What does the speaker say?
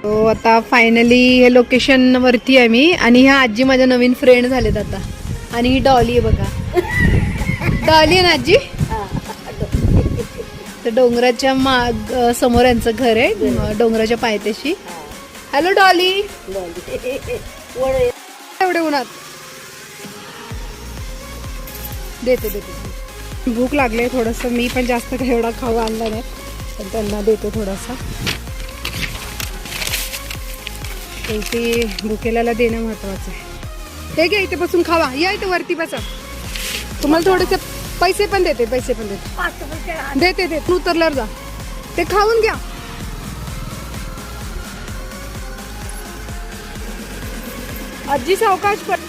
तो आता फायनली हे लोकेशन वरती आहे मी आणि ह्या आजी माझ्या नवीन फ्रेंड झालेत आता. आणि ही डॉली आहे बघा. डॉली आहे ना आजी. तर डोंगराच्या समोर यांचं घर आहे, डोंगराच्या पायथ्याशी. Hello Dolly. एवढे उन्हात देते देते. भूक लागले थोडस. मी पण जास्त काही एवढा खाऊ आणला नाही, पण त्यांना देते थोडासा. शेवटी भुकेल्याला देणं महत्वाचं आहे. हे घ्या, इथे बसून खावा. या इथे वरती बसा. तुम्हाला थोडेसे पैसे पण देते, पैसे पण देते. देते देते. उतरल्यावर जा, ते खाऊन घ्या. आजी सावकाश पण.